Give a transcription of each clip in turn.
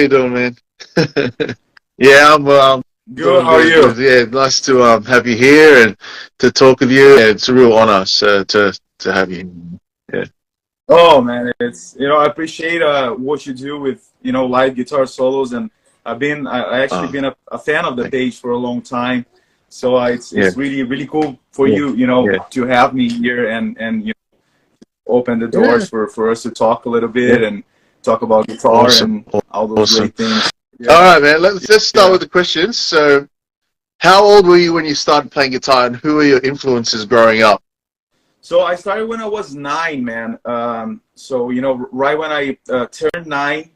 you doing, man? Yeah, I'm Good. doing How are good. you? Good. Yeah, nice to have you here and to talk with you. Yeah, it's a real honor to have you. Yeah. Oh man, it's I appreciate what you do with live guitar solos, and I actually Oh, been a fan of the thank page for a long time. So you. Yeah. it's really cool for Yeah. you Yeah. to have me here and open the Yeah. doors for us to talk a little Yeah. bit and talk about guitar Awesome. and all those Awesome. great things. All Yeah, right, man. Let's start yeah. with the questions. So, how old were you when you started playing guitar, and who were your influences growing up? So I started when I was 9, man. So right when I turned 9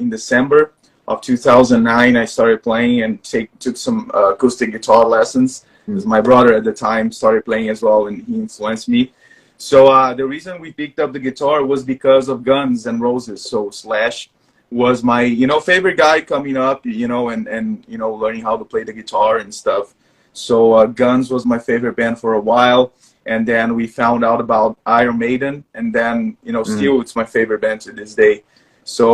in December of 2009, I started playing and took some acoustic guitar lessons because Mm. my brother at the time started playing as well, and he influenced me. So the reason we picked up the guitar was because of Guns and Roses. So Slash was my favorite guy coming up, and learning how to play the guitar and stuff. So Guns was my favorite band for a while, and then we found out about Iron Maiden, and then Mm. still it's my favorite band to this day. So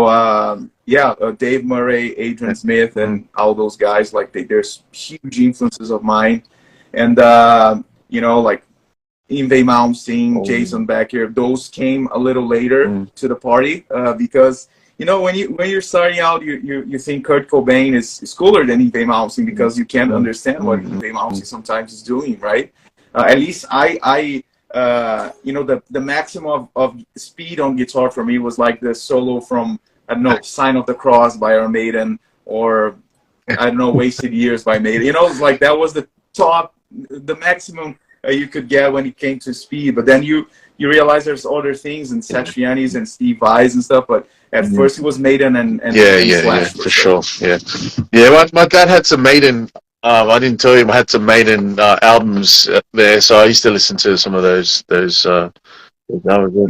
yeah, Dave Murray, Adrian Yeah. Smith, Mm. and all those guys, like there's huge influences of mine, and like Yngwie Malmsteen, Oh. Jason Becker, those came a little later Mm. to the party because when you're starting out, you think Kurt Cobain is cooler than Yngwie Malmsteen Mm. because you can't Mm. understand what Mm. Yngwie Malmsteen Mm. sometimes is doing, right? At least the maximum of speed on guitar for me was like the solo from, I don't know, Sign of the Cross by Iron Maiden, or I don't know, Wasted Years by Maiden. It's like that was the top, the maximum you could get when it came to speed. But then you realize there's other things, and Yeah. Satriani's and Steve Vai's and stuff. But at Mm. first it was Maiden and Yeah, yeah, yeah, Slash for for sure. sure. Yeah, yeah. My dad had some Maiden. I didn't tell him I had some Maiden albums there, so I used to listen to some of those. That was it.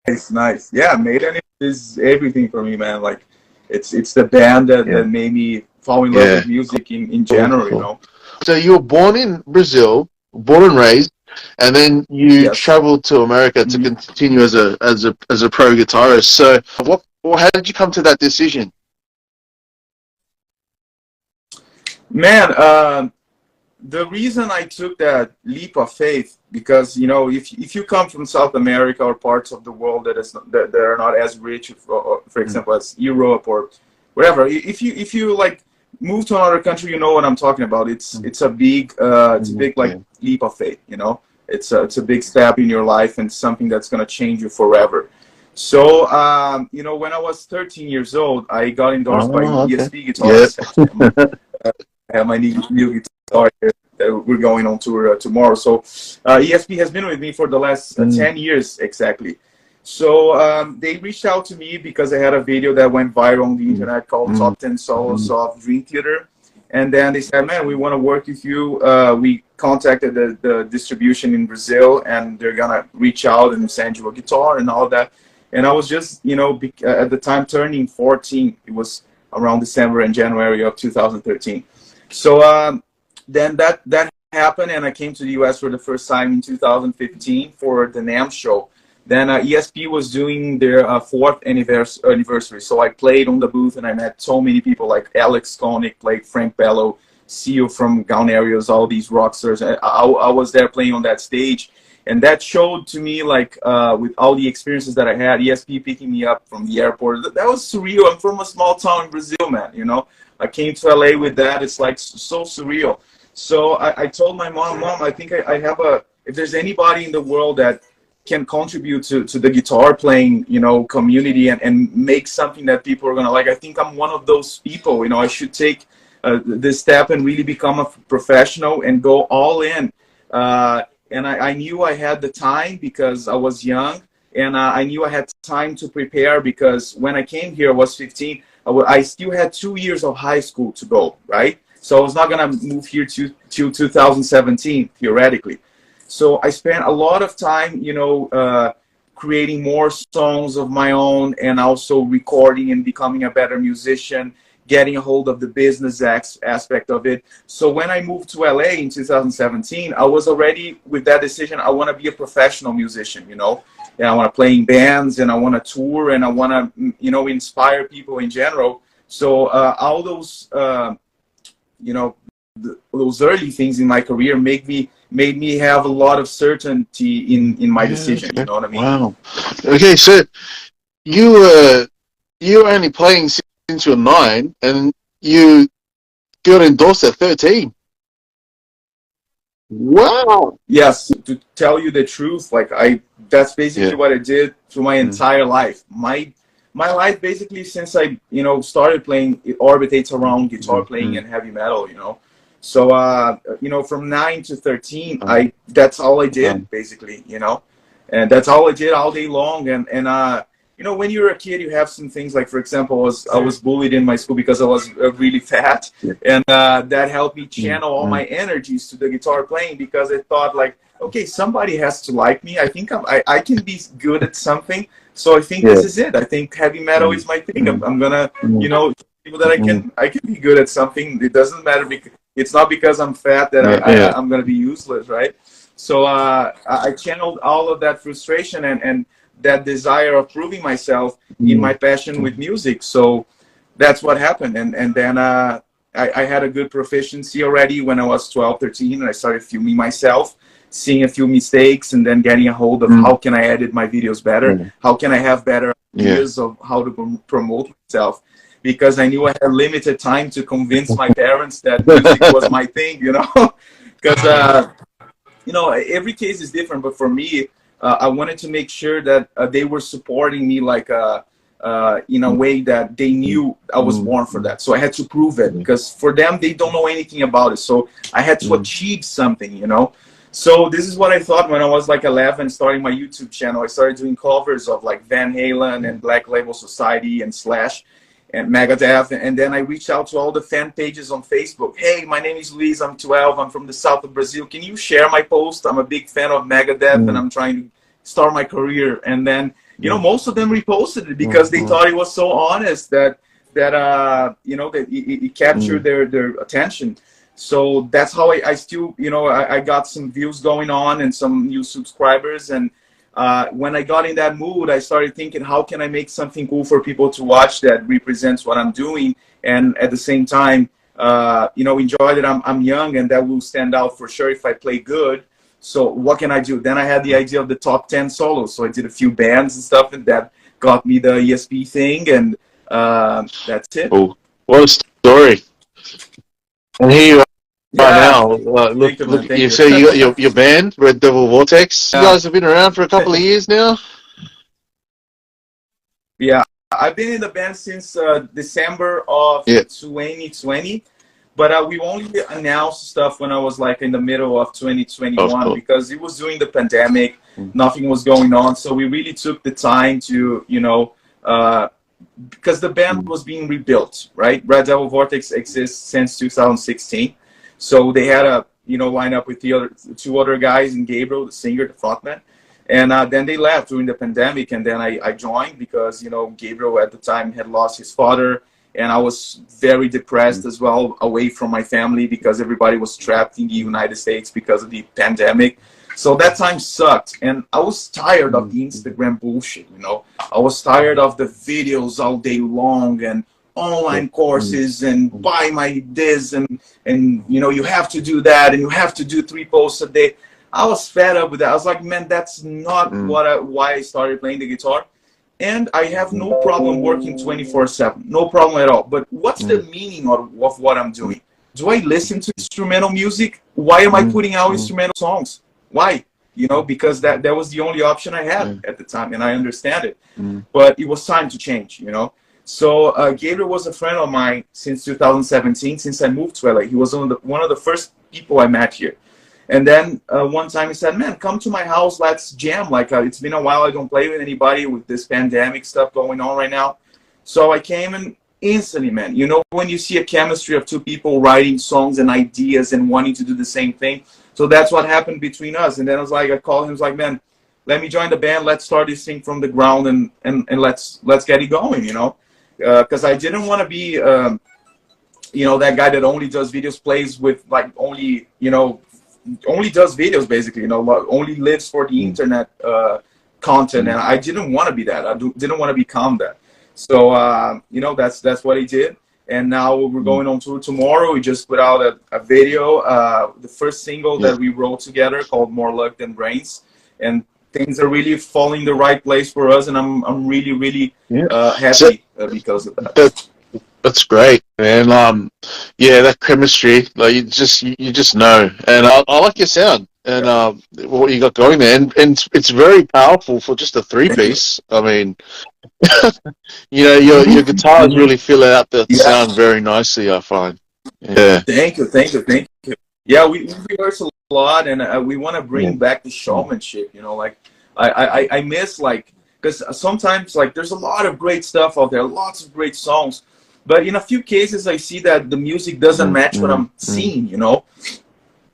Nice, nice. Yeah, Maiden is everything for me, man. Like it's the band Yeah, that made me fall in love yeah. with music in Cool, general. cool. So you were born in Brazil, born and raised, and then you Yes. traveled to America to Mhm. continue as a pro guitarist. So how did you come to that decision? Man, the reason I took that leap of faith, because if you come from South America or parts of the world that are not as rich, or, for Mm. example, as Europe or wherever, if you like move to another country, you know what I'm talking about. Mm. It's a big like Yeah. leap of faith. It's a big step in your life and something that's gonna change you forever. So when I was 13 years old, I got endorsed by Oh, okay. ESP Yeah. Guitars. Actually, I have my new guitar here that we're going on tour tomorrow. So ESP has been with me for the last Mm. 10 years exactly. So they reached out to me because I had a video that went viral on the Mm. internet called Mm. Top 10 Solos Mm. of Dream Theater. And then they said, man, we want to work with you. We contacted the distribution in Brazil, and they're going to reach out and send you a guitar and all that. And I was just, at the time turning 14. It was around December and January of 2013. So then that happened, and I came to the U.S. for the first time in 2015 for the NAMM show. Then ESP was doing their fourth anniversary, so I played on the booth, and I met so many people like Alex Koenig, played Frank Bello, Seal from Gaunerios, all these rock stars. I was there playing on that stage, and that showed to me, like with all the experiences that I had, ESP picking me up from the airport. That was surreal. I'm from a small town in Brazil, man. I came to LA with that. It's like so surreal. So I told my mom, I think I have if there's anybody in the world that can contribute to the guitar playing, community and make something that people are going to like, I think I'm one of those people. I should take this step and really become a professional and go all in. And I knew I had the time because I was young, and I knew I had time to prepare because when I came here, I was 15. I still had 2 years of high school to go, right? So I was not going to move here to 2017, theoretically. So I spent a lot of time, creating more songs of my own, and also recording and becoming a better musician, getting a hold of the business aspect of it. So when I moved to LA in 2017, I was already with that decision. I want to be a professional musician, and I want to play in bands, and I want to tour, and I want to, inspire people in general. So all those, you know, those early things in my career made me have a lot of certainty in my decision. Okay. You know what I mean? Wow. Okay, so you were you were only playing since you were 9, and you got endorsed at 13. Wow. Yes, to tell you the truth, like that's basically Yeah. what I did through my Mm. entire life. My life basically since I, you know, started playing, it orbitates around guitar playing Mm. and heavy metal, you know. So you know, from 9 to 13, Mm. I that's all I did basically, you know. And that's all I did all day long. And you know, when you're a kid, you have some things like, for example, I was bullied in my school because I was really fat, Yeah. and that helped me channel all my energies to the guitar playing, because I thought like, okay, somebody has to like me. I think I can be good at something. So I think this is it. I think heavy metal is my thing. I'm gonna, you know, people that I can be good at something. It doesn't matter because it's not because I'm fat that I'm gonna be useless, right? So I channeled all of that frustration and that desire of proving myself in my passion with music. So that's what happened. And then I had a good proficiency already when I was 12, 13, and I started filming myself, seeing a few mistakes, and then getting a hold of how can I edit my videos better? How can I have better ideas of how to promote myself? Because I knew I had limited time to convince my parents that music was my thing, you know? Because you know, every case is different, but for me, I wanted to make sure that they were supporting me like in a way that they knew I was born for that. So I had to prove it, because for them, they don't know anything about it. So I had to achieve something, you know. So this is what I thought when I was like 11, starting my YouTube channel. I started doing covers of like Van Halen and Black Label Society and Slash and Megadeth, and then I reached out to all the fan pages on Facebook. Hey, my name is Luis, I'm 12, I'm from the south of Brazil. Can you share my post? I'm a big fan of Megadeth and I'm trying to start my career. And then, you know, most of them reposted it because they thought it was so honest that you know, that it captured their attention. So that's how I still, you know, I got some views going on and some new subscribers. And when I got in that mood, I started thinking, how can I make something cool for people to watch that represents what I'm doing, and at the same time, you know, enjoy that I'm young and that will stand out for sure if I play good. So what can I do? Then I had the idea of the top 10 solos. So I did a few bands and stuff, and that got me the ESP thing, and that's it. Oh, what a story! And here you are Yeah. now. Thank you, man. Look, Thank you you. say you got your band, Red Devil Vortex. You guys have been around for a couple of years now. Yeah, I've been in the band since December of 2020, but we only announced stuff when I was like in the middle of 2021 because it was during the pandemic. Nothing was going on, so we really took the time to, you know, because the band was being rebuilt, right? Red Devil Vortex exists since 2016, so they had a, you know, line up with the two other guys and Gabriel, the singer, the frontman. And then they left during the pandemic, and then I joined because, you know, Gabriel at the time had lost his father, and I was very depressed as well, away from my family because everybody was trapped in the United States because of the pandemic. So that time sucked, and I was tired of the Instagram bullshit, you know. I was tired of the videos all day long and online courses and buy my this and you know, you have to do that and you have to do 3 posts a day. I was fed up with that. I was like, man, that's not why I started playing the guitar. And I have no problem working 24/7, no problem at all. But what's the meaning of what I'm doing? Do I listen to instrumental music? Why am I putting out instrumental songs? Why? You know, because that was the only option I had at the time, and I understand it. But it was time to change, you know. So Gabriel was a friend of mine since 2017, since I moved to LA. He was one of the first people I met here. And then one time he said, man, come to my house, let's jam. Like, it's been a while, I don't play with anybody with this pandemic stuff going on right now. So I came, and instantly, man, you know, when you see a chemistry of 2 people writing songs and ideas and wanting to do the same thing. So that's what happened between us. And then I was like, I called him, I was like, man, let me join the band. Let's start this thing from the ground and let's get it going, you know, because I didn't want to be, you know, that guy that only does videos, plays with like only, you know, only does videos basically, you know, only lives for the internet content, and I didn't want to be that. I didn't want to become that. So you know, that's what he did. And now we're going on tour tomorrow. We just put out a video, the first single Yeah. that we wrote together called "More Luck Than Brains," and things are really falling the right place for us. And I'm really Yeah. So happy because of that. that that's great, man. Yeah, that chemistry, like you just know, and I like your sound and Yeah. what you got going there, and it's very powerful for just a three Thank you. piece. I mean, you know, your guitars Hmm. really fill out the Yeah. sound very nicely. I find. Yeah. Thank you. Yeah, we rehearse a lot, and we want to Yeah. bring back the showmanship. You know, like I miss, like, because sometimes, like, there's a lot of great stuff out there, lots of great songs, but in a few cases I see that the music doesn't Mm, match what mm, I'm mm, seeing. You know,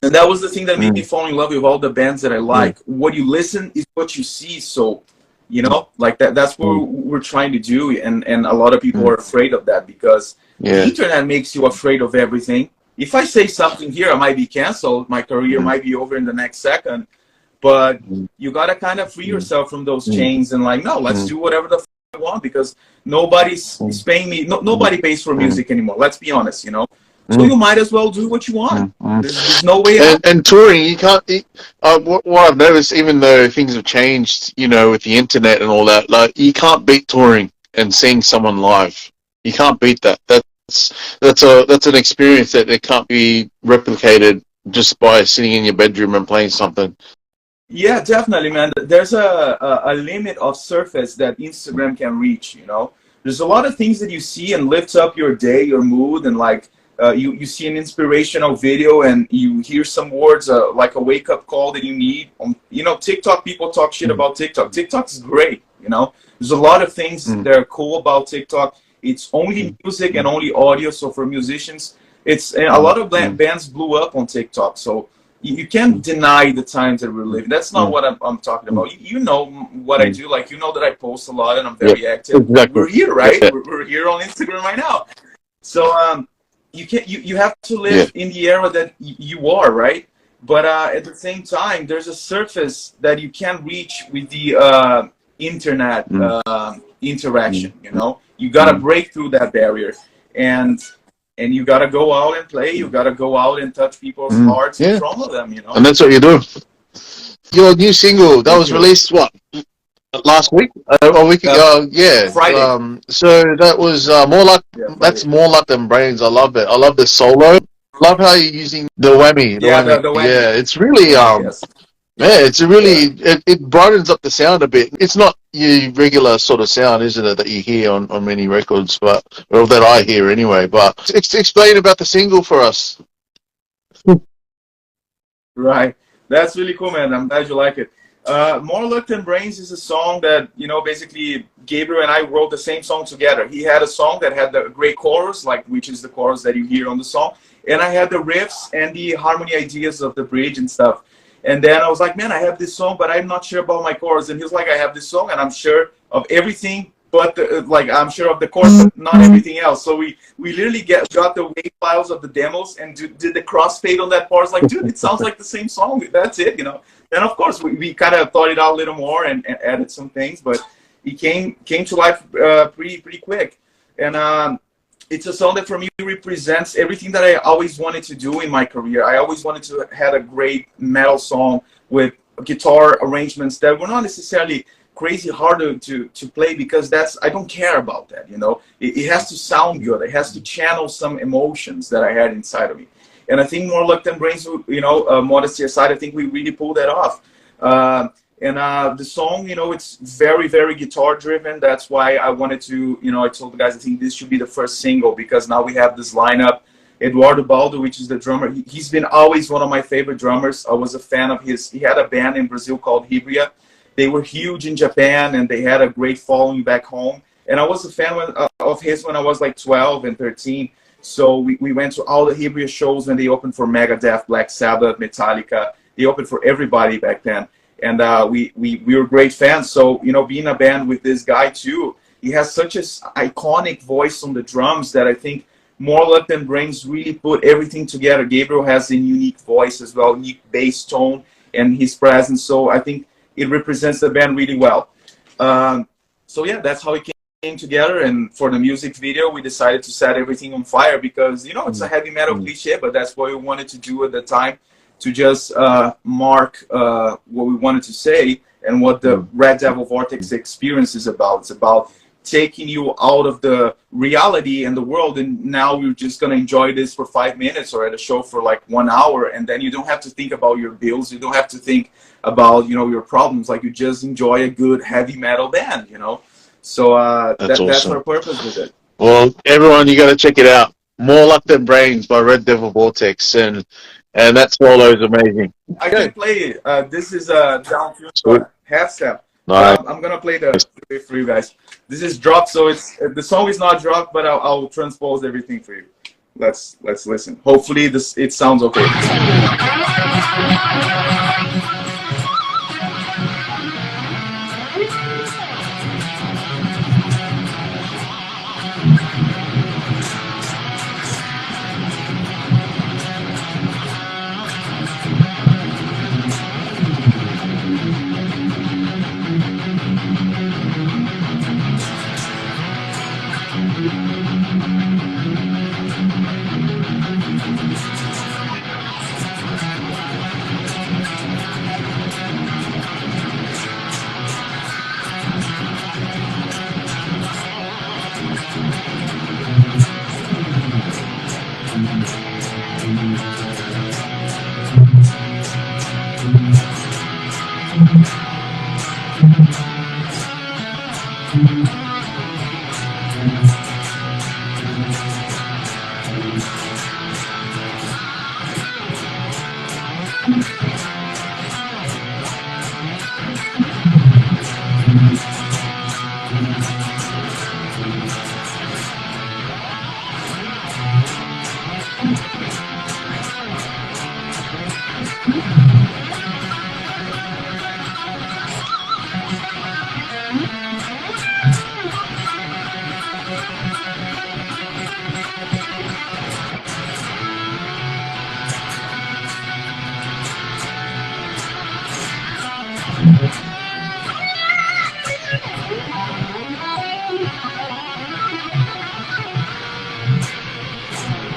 and that was the thing that made me mm, fall in love with all the bands that I mm, like. What you listen is what you see. So, you know, like that's what mm, we're trying to do, and a lot of people mm. are afraid of that because the Yeah. internet makes you afraid of everything. If I say something here, I might be canceled. My career Mm, might be over in the next second. But mm, you gotta kind of free mm, yourself from those mm, chains and, like, no, let's mm, do whatever the I want, because nobody's mm, is paying me. No, mm, nobody pays for mm, music anymore. Let's be honest, you know. So mm, you might as well do what you want. mm, mm. There's no way out. And touring, you can't. What I've noticed, even though things have changed, you know, with the internet and all that, like you can't beat touring and seeing someone live. You can't beat that. That's an experience that it can't be replicated just by sitting in your bedroom and playing something. Yeah, definitely, man. There's a limit of surface that Instagram can reach, you know. There's a lot of things that you see and lifts up your day, your mood, and, like, you see an inspirational video and you hear some words, like a wake up call that you need. You know, TikTok, people talk shit Mm, about TikTok. TikTok is great, you know. There's a lot of things mm, that are cool about TikTok. It's only mm, music and mm, only audio. So for musicians, it's and a mm, lot of mm, bands blew up on TikTok. So you can't mm, deny the times that we're living. That's not mm, what I'm talking mm, about. You know what I mm. do. Like, you know that I post a lot and I'm Yeah, very active. exactly. We're here, right? Yeah, We're here on Instagram right now. So you can't you have to yeah. live in the era that you are, right? But at the same time, there's a surface that you can't reach with the internet Mm, mm, interaction. You know, you gotta mm, break through that barrier, and you gotta go out and play. You mm, gotta go out and touch people's mm. hearts and Yeah, trauma them. You and know. that's what you do. Your new single that Thank was you. released what last week, a week Uh, ago. Yeah. Friday. So that was more like Yeah, that's Friday. more like than brains. I love it. I love the solo. Love how you're using the whammy. The Yeah, whammy. the whammy. Yeah, it's The really whammy. Yes. yeah, it's a really Yeah. it brightens up the sound a bit. It's not your regular sort of sound, isn't it, that you hear on many records, but or that I hear anyway. But explain about the single for us. Right. That's really cool, man. I'm glad you like it. More Luck Than Brains is a song that, you know, basically Gabriel and I wrote the same song together. He had a song that had the great chorus, like, which is the chorus that you hear on the song. And I had the riffs and the harmony ideas of the bridge and stuff. And then I was like, man, I have this song, but I'm not sure about my chorus. And he was like, I have this song and I'm sure of everything, but like, I'm sure of the chorus, but not everything else. So we literally got the wave files of the demos and did the crossfade on that part. I was like, dude, it sounds like the same song. That's it, you know. And of course, we kind of thought it out a little more and added some things, but it came to life pretty quick. And it's a song that for me represents everything that I always wanted to do in my career. I always wanted to have a great metal song with guitar arrangements that were not necessarily crazy hard to play, because I don't care about that, you know. It has to sound good. It has to channel some emotions that I had inside of me. And I think More Luck Than Brains, you know, modesty aside, I think we really pulled that off. The song, you know, it's very guitar driven. That's why I wanted to, you know, I told the guys I think this should be the first single, because now we have this lineup. Eduardo Baldo, which is the drummer, he's been always one of my favorite drummers. I was a fan of his. He had a band in Brazil called Hibria. They were huge in Japan and they had a great following back home. And I was a fan of his when I was like 12 and 13. So we went to all the Hibria shows when they opened for Megadeth, Black Sabbath, Metallica. They opened for everybody back then. And we were great fans. So, you know, being a band with this guy too, he has such an iconic voice on the drums that I think More Luck Than Brains really put everything together. Gabriel has a unique voice as well, unique bass tone and his presence. So I think it represents the band really well. So yeah, that's how it together, and for the music video we decided to set everything on fire because, you know, it's a heavy metal cliche, but that's what we wanted to do at the time, to just mark what we wanted to say and what the Red Devil Vortex experience is about. It's about taking you out of the reality and the world, and now you're just gonna enjoy this for 5 minutes or at a show for like 1 hour, and then you don't have to think about your bills, you don't have to think about, you know, your problems. Like, you just enjoy a good heavy metal band, you know. So That's that's awesome. our purpose with it. Well, everyone, you got to check it out. More Luck Than Brains by Red Devil Vortex, and that solo is amazing. I Okay. can play it. This is a down tune, Sweet. half step. Nice. I'm gonna play the for you guys. This is dropped, so it's the song is not dropped, but I'll transpose everything for you. Let's listen. Hopefully it sounds okay.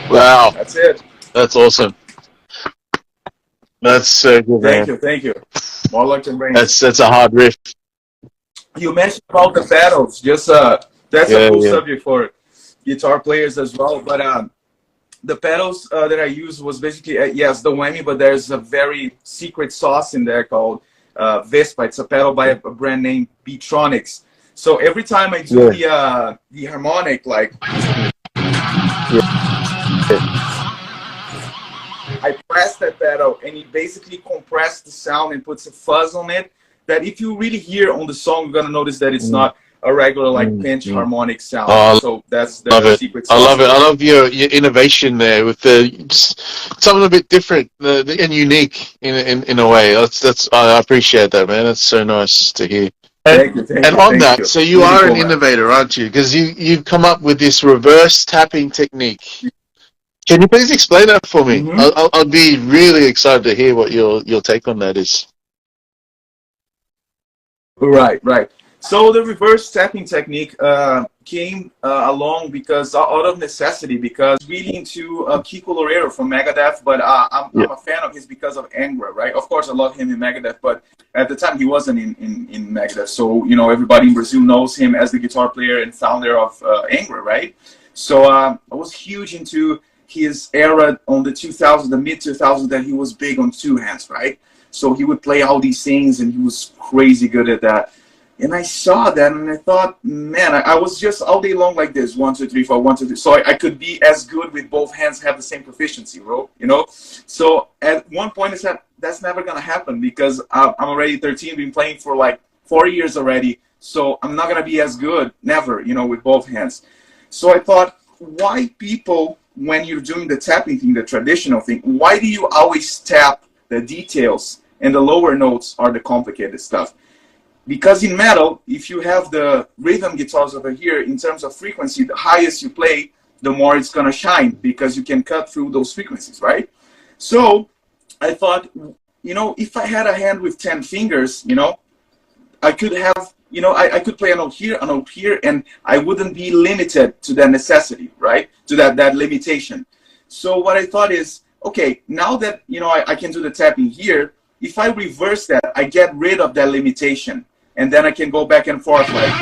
Wow. That's it. That's awesome. That's so good, man. Thank you. More Luck Than Brains. That's a hard riff. You mentioned about the pedals. Just that's a cool subject for guitar players as well. But the pedals that I used was basically yes, the whammy, but there's a very secret sauce in there called Vespa. It's a pedal by a brand named Beatronics. So every time I do the harmonic, like I press that pedal and it basically compresses the sound and puts a fuzz on it that if you really hear on the song, you're gonna notice that it's not a regular like pinch harmonic sound. So that's the secret sauce. I love it. I love your innovation there with the just something a bit different and unique in a way. That's I appreciate that, man. That's so nice to hear. Thank you. So you really are an innovator, aren't you? Because you've come up with this reverse tapping technique. Can you please explain that for me? I'd be really excited to hear what your take on that is. Right. So the reverse tapping technique came along because out of necessity, because really into Kiko Loureiro from Megadeth, but I'm a fan of his because of Angra, right? Of course, I love him in Megadeth, but at the time he wasn't in Megadeth. So, you know, everybody in Brazil knows him as the guitar player and founder of Angra, right? So I was huge into his era on the 2000s, the mid 2000s, that he was big on two hands, right? So he would play all these things and he was crazy good at that. And I saw that and I thought, man, I was just all day long like this, 1, 2, 3, 4, 1, 2, 3. So I could be as good with both hands, have the same proficiency, bro, you know? So at one point I said, that's never going to happen because I'm already 13, been playing for like 4 years already. So I'm not going to be as good, never, you know, with both hands. So I thought, why people, when you're doing the tapping thing, the traditional thing, why do you always tap the details and the lower notes are the complicated stuff? Because in metal, if you have the rhythm guitars over here, in terms of frequency, the highest you play, the more it's going to shine because you can cut through those frequencies, right? So I thought, you know, if I had a hand with 10 fingers, you know, I could have you know, I could play a note here, and I wouldn't be limited to that necessity, right? To that limitation. So what I thought is, okay, now that, you know, I can do the tapping here, if I reverse that, I get rid of that limitation, and then I can go back and forth like.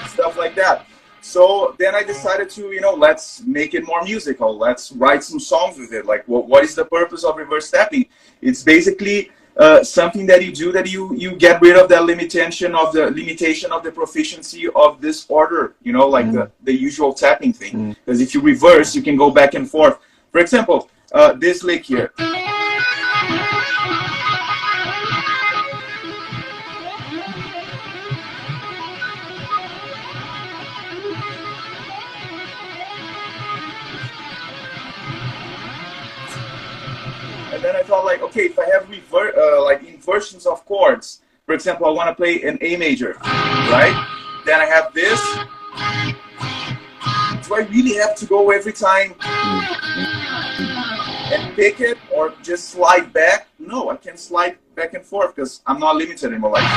Stuff like that. So then I decided to, you know, let's make it more musical. Let's write some songs with it. Like, what is the purpose of reverse tapping? It's basically something that you do that you get rid of that limitation of the proficiency of this order. You know, like the usual tapping thing. Because if you reverse, you can go back and forth. For example, this lick here. And then I thought, like, okay, if I have like inversions of chords, for example, I want to play an A major, right? Then I have this. Do I really have to go every time and pick it, or just slide back? No, I can slide back and forth because I'm not limited anymore. Like,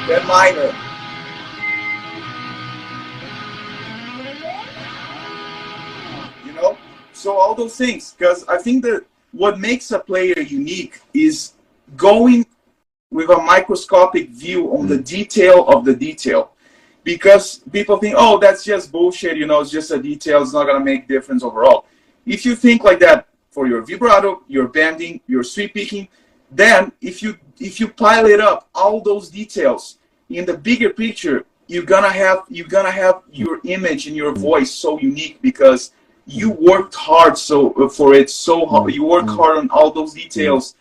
that minor. So all those things, because I think that what makes a player unique is going with a microscopic view on the detail of the detail. Because people think, oh, that's just bullshit, you know, it's just a detail, it's not going to make difference overall. If you think like that for your vibrato, your bending, your sweep picking, then if you pile it up, all those details in the bigger picture, you're gonna have your image and your voice so unique because you worked hard for it so hard. You worked hard on all those details,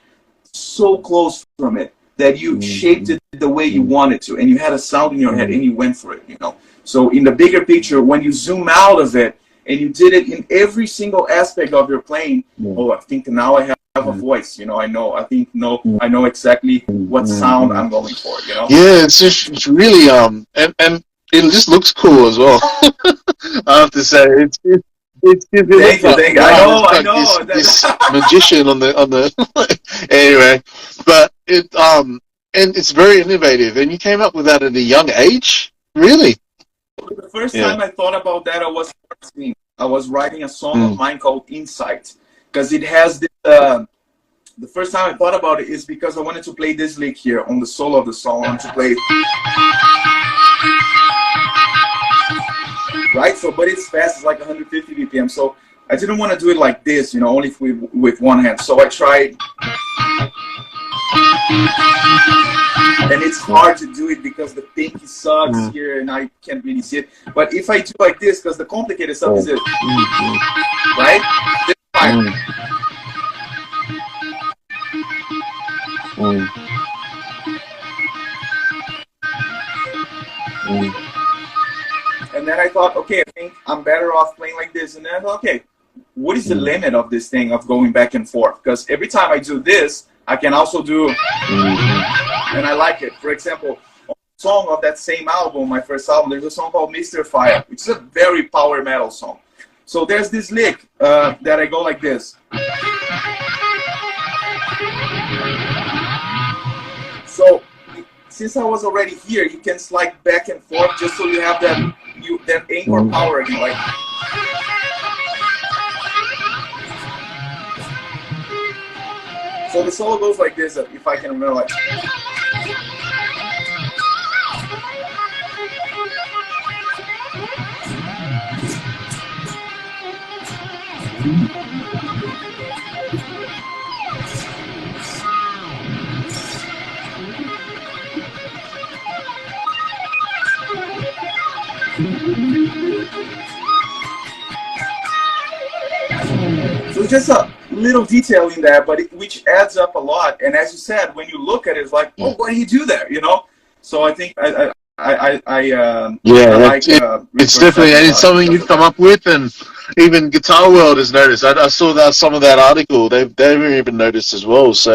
so close from it that you shaped it the way you wanted to, and you had a sound in your head and you went for it. You know. So in the bigger picture, when you zoom out of it and you did it in every single aspect of your playing, oh, I think now I have a voice. You know, I know exactly what sound I'm going for. You know. Yeah, it's really and it just looks cool as well. I have to say Thank you. I know. This magician on the anyway, but and it's very innovative. And you came up with that at a young age, really. The first time I thought about that, I was writing a song of mine called Insight, because it has this. The first time I thought about it is because I wanted to play this lick here on the solo of the song. I wanted to play. Right, so but it's fast. It's like 150 BPM. So I didn't want to do it like this, you know, only with one hand. So I tried, and it's hard to do it because the pinky sucks here, and I can't really see it. But if I do like this, because the complicated stuff is it, right? This part. And then I thought, okay, I think I'm better off playing like this. And then I thought, okay, what is the limit of this thing of going back and forth? Because every time I do this, I can also do, and I like it. For example, on a song of that same album, my first album, there's a song called Mr. Fire, which is a very power metal song. So there's this lick that I go like this. So since I was already here, you can slide back and forth just so you have that anchor power again. Like, so the solo goes like this, if I can remember, like. So just a little detail in there, but which adds up a lot. And as you said, when you look at it, it's like, oh, what do you do there? You know. So I think I Yeah, like it's reverse definitely, stepping a and it's lot something because you've of come that. up with, and even Guitar World has noticed. I saw that some of that article. They've even noticed as well. So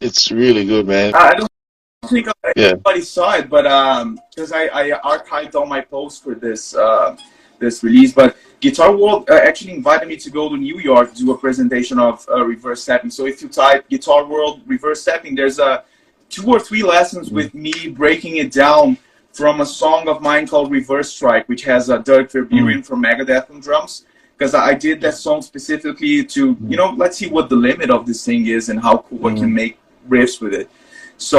it's really good, man. I don't think Yeah. anybody saw it, but because I archived all my posts for this release. But Guitar World actually invited me to go to New York to do a presentation of reverse stepping. So if you type Guitar World reverse stepping, there's 2 or 3 lessons Mm. with me breaking it down from a song of mine called Reverse Strike, which has Dirk Mm. Verberian from Megadeth on drums. Because I did that song specifically to, Mm. let's see what the limit of this thing is and how cool I can Mm. make riffs with it. So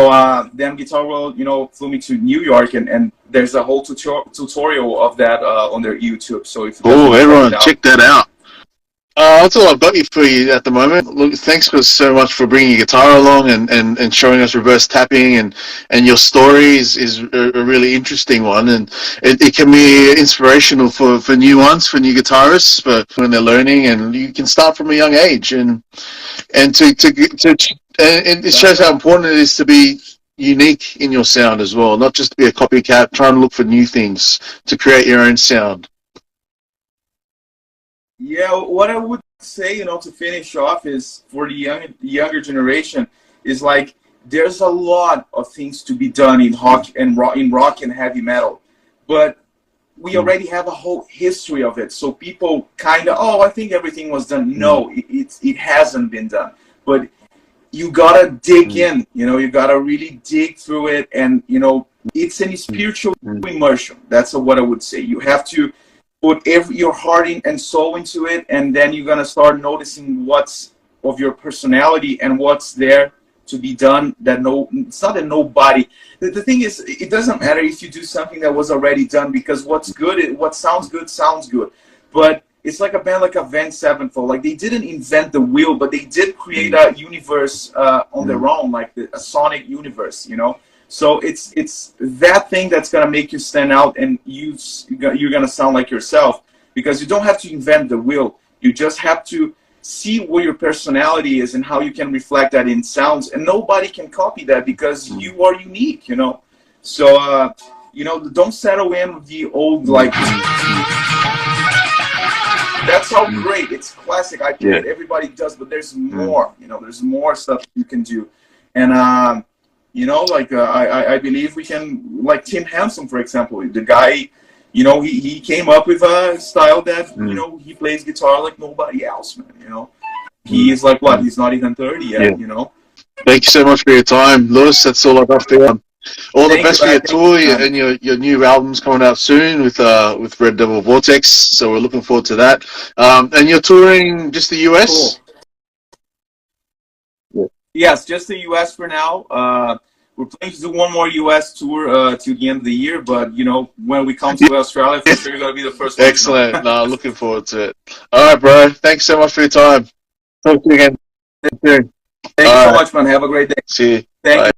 then Guitar World, flew me to New York, and there's a whole tutorial of that on their YouTube. So if you guys Cool, want to check it everyone, out. check that out. That's all I've got for you at the moment. Look, thanks for so much for bringing your guitar along and showing us reverse tapping and your story is a really interesting one, and it can be inspirational for new ones, for new guitarists, for when they're learning, and you can start from a young age, and and it shows how Definitely. important it is to be unique in your sound as well, not just to be a copycat. Try and look for new things to create your own sound. Yeah, what I would say, to finish off is for the younger generation is like there's a lot of things to be done in rock and heavy metal, but we Mm. already have a whole history of it. So people kind of, oh, I think everything was done. Mm. No, it hasn't been done. But you gotta dig Mm. in. You gotta really dig through it, and it's a spiritual Mm. immersion. That's what I would say. You have to put your heart in and soul into it, and then you're gonna start noticing what's of your personality and what's there to be done. It's not that nobody. The thing is, it doesn't matter if you do something that was already done, because what sounds good. But it's like a band like Avenged Sevenfold. Like they didn't invent the wheel, but they did create Mm. a universe on Mm. their own, like a sonic universe. So it's that thing that's gonna make you stand out, and you're gonna sound like yourself, because you don't have to invent the wheel. You just have to see what your personality is and how you can reflect that in sounds, and nobody can copy that because Mm. you are unique. So don't settle in with the old, Mm. like, Mm. that's all Mm. great. It's classic. I get Yeah. it. Everybody does, but there's Mm. more. There's more stuff you can do, and like I believe we can, like Tim Henson, for example. The guy, he came up with a style that Mm. he plays guitar like nobody else, man. He Mm. is like what? Mm. He's not even 30 Yeah. yet. Thank you so much for your time, Lewis. That's all I got for you. All the Thank you, best for man. your Thank you, tour man. and your new album's coming out soon with Red Devil Vortex. So we're looking forward to that. And you're touring just the Cool. US. Yeah. Yes, just the U.S. for now. We're planning to do one more U.S. tour to the end of the year, but when we come to Australia, for sure you're gonna be the first one to know. Excellent. No, looking forward to it. All right, bro. Thanks so much for your time. Talk to you again soon. Thank you so All right. much, man. Have a great day. See you. Thank Bye. you.